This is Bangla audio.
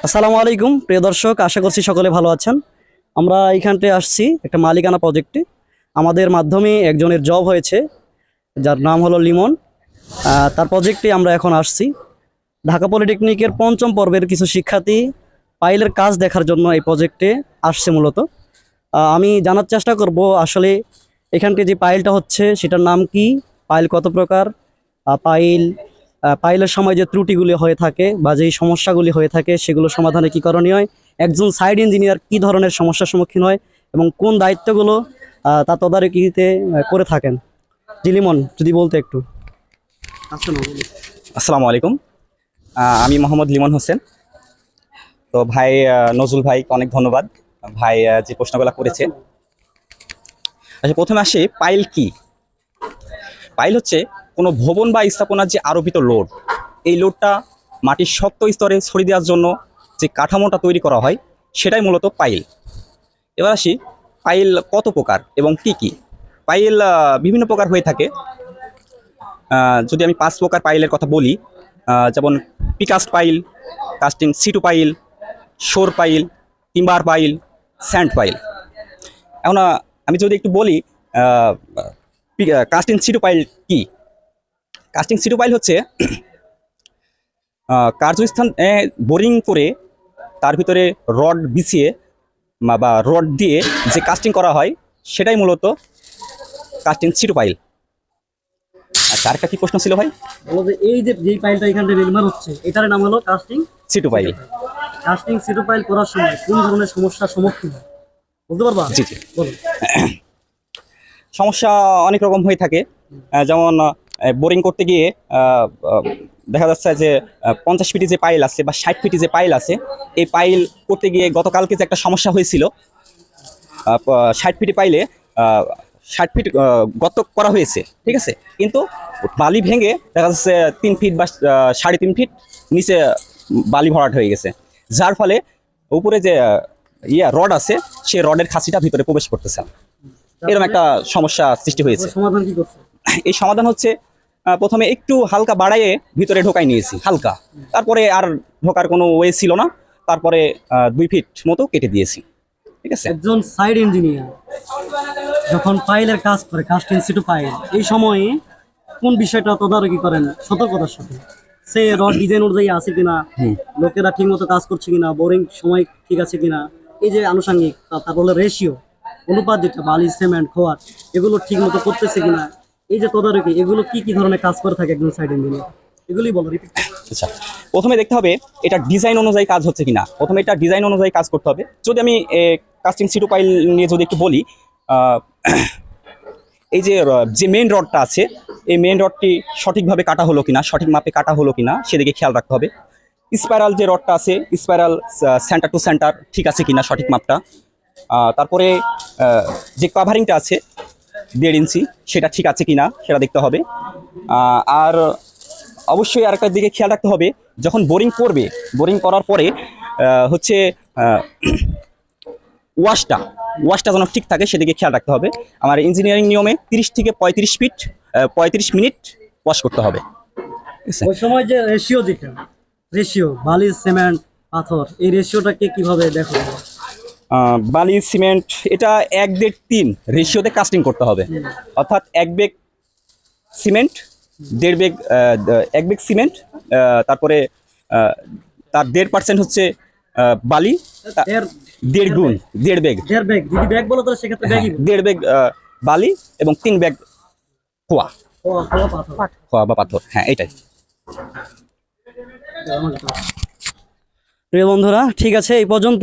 আসসালামু আলাইকুম প্রিয় দর্শক, আশা করছি সকলে ভালো আছেন। আমরা এইখানতে আসছি একটা মালিকানা প্রজেক্টে। আমাদের মাধ্যমে একজনের জব হয়েছে, যার নাম হলো লিমন। তার প্রজেক্টে আমরা এখন আসছি। ঢাকা পলিটেকনিকের পঞ্চম পর্বের কিছু শিক্ষার্থী পাইলের কাজ দেখার জন্য এই প্রজেক্টে আসছে মূলত। আমি জানার চেষ্টা করব আসলে এখানকে যে পাইলটা হচ্ছে সেটার নাম কি, পাইল কত প্রকার, পাইল পাইলের সময় যে ত্রুটিগুলি হয়ে থাকে বা যেই সমস্যাগুলি হয়ে থাকে সেগুলো সমাধানে কী করণীয় হয়, একজন সাইড ইঞ্জিনিয়ার কী ধরনের সমস্যার সম্মুখীন হয় এবং কোন দায়িত্বগুলো তা তদারকিতে করে থাকেন। জিলিমন যদি বলতে একটু। আসসালামু আলাইকুম। আমি মোহাম্মদ লিমন হোসেন। তো ভাই নজরুল ভাইকে অনেক ধন্যবাদ। ভাই যে প্রশ্নগুলো করেছে। আচ্ছা, প্রথমে আসি পাইল কি। পাইল হচ্ছে কোনো ভবন বা স্থাপনার যে আরোপিত লোড, এই লোডটা মাটির শক্ত স্তরে ছড়িয়ে দেওয়ার জন্য যে কাঠামোটা তৈরি করা হয় সেটাই মূলত পাইল। এবার আসি পাইল কত প্রকার এবং কি কি। পাইল বিভিন্ন প্রকার হয়ে থাকে। যদি আমি 5 প্রকার পাইলের কথা বলি, যেমন precast pile, casting situ pile, shore pile, timber pile, sand pile. এখন আমি যদি একটু বলি কাস্টিং সিটু পাইল কি। কাস্টিং সিটু পাইল হচ্ছে কার্যস্থান বোরিং করে তার ভিতরে রড বিছিয়ে বা রড দিয়ে যে কাস্টিং করা হয় সেটাই মূলত কাস্টিং সিটু পাইল। আচ্ছা, আরেকটা কি প্রশ্ন ছিল ভাই? বলো যে এই যে যেই পাইলটা এখানে নির্মাণ হচ্ছে এটার নাম হলো casting situ pile. Casting situ pile করার সময় কোন ধরনের সমস্যার সম্মুখীন হয় বলতে পারবা? জি জি। বলুন। সমস্যা অনেক রকম হয়ে থাকে। যেমন বোরিং করতে গিয়ে দেখা যাচ্ছে যে 50 ফিটি যে পাইল আছে বা 60 ফিটি যে পাইল আছে, এই পাইল করতে গিয়ে গতকালকে যে একটা সমস্যা হয়েছিল, 60 ফিটি পাইলে 60 ফিট গর্ত করা হয়েছে, ঠিক আছে, কিন্তু বালি ভেঙে দেখা যাচ্ছে 3 ফিট বা 3.5 ফিট নিচে বালি ভরাট হয়ে গেছে, যার ফলে উপরে যে রড আছে সে রডের খাঁচিটা ভিতরে প্রবেশ করতেছে। এরকম একটা সমস্যা সৃষ্টি হয়েছে। সমাধান কি করছে? এই সমাধান হচ্ছে প্রথমে একটু হালকা বাড়াইয়ে ভিতরে ঢোকাই নিয়েছি হালকা, তারপরে আর ঢোকার কোনো ওয়ে ছিল না, তারপরে 2 ফিট মতো কেটে দিয়েছি, ঠিক আছে। একজন সাইড ইঞ্জিনিয়ার যখন পাইলের কাজ করে, কাস্টিং সিটু পাইল, এই সময়ে কোন বিষয়টা তদারকি করেন সতর্কতার সাথে? সে রড ডিজাইন অনুযায়ী আছে কিনা, লোকেরা ঠিক মতো কাজ করছে কিনা, বোরিং সময় ঠিক আছে কিনা, এই যে আনুষঙ্গিক তারপরে রেশিও অনুপাত যেটা বালি সিমেন্ট খোয়ার এগুলো ঠিক মতো করতেছে কিনা, এই যে তদারকি, এগুলো কি কি ধরনের কাজ করে থাকে একজন সাইড ইঞ্জিনিয়ার, এগুলি বলো। আচ্ছা, প্রথমে দেখতে হবে এটা ডিজাইন অনুযায়ী কাজ হচ্ছে কিনা। প্রথমে এটা ডিজাইন অনুযায়ী কাজ করতে হবে। যদি আমি কাস্টিং সিটু পাইল নিয়ে যদি একটু বলি, এই যে মেইন রডটা আছে, এই মেইন রডটি সঠিকভাবে কাটা হলো কিনা, সঠিক মাপে কাটা হলো কিনা সেদিকে খেয়াল রাখতে হবে। স্পাইরাল যে রডটা আছে, স্পাইরাল সেন্টার টু সেন্টার ঠিক আছে কিনা, সঠিক মাপটা। তারপরে যে কাভারিংটা আছে 1.5 ইঞ্চি, সেটা ঠিক আছে কিনা সেটা দেখতে হবে। আর অবশ্যই আরেকটা দিকে খেয়াল রাখতে হবে, যখন বোরিং করবে, বোরিং করার পরে হচ্ছে ওয়াশটা যেন ঠিক থাকে সেদিকে খেয়াল রাখতে হবে। আমার ইঞ্জিনিয়ারিং নিয়মে 30 থেকে 35 মিনিট ওয়াশ করতে হবে। ওই সময় যে রেশিও, যেটা রেশিও বালি সিমেন্ট পাথর, এই রেশিওটাকে কিভাবে দেখো? বালি সিমেন্ট এটা 1-1.5-3 রেশিওতে কাস্টিং করতে হবে। অর্থাৎ 1 bag cement 1.5 bag, 1 bag cement, তারপরে তার 1.5% হচ্ছে বালি, 1.5 গুণ 1.5 ব্যাগ, 1.5 ব্যাগ। যদি ব্যাগ বলো তাহলে সেক্ষেত্রে ব্যাগই 1.5 ব্যাগ বালি এবং 3 ব্যাগ খোয়া খোয়া বা পাথর। হ্যাঁ, এটাই। প্রিয় বন্ধুরা, ঠিক আছে, এই পর্যন্ত।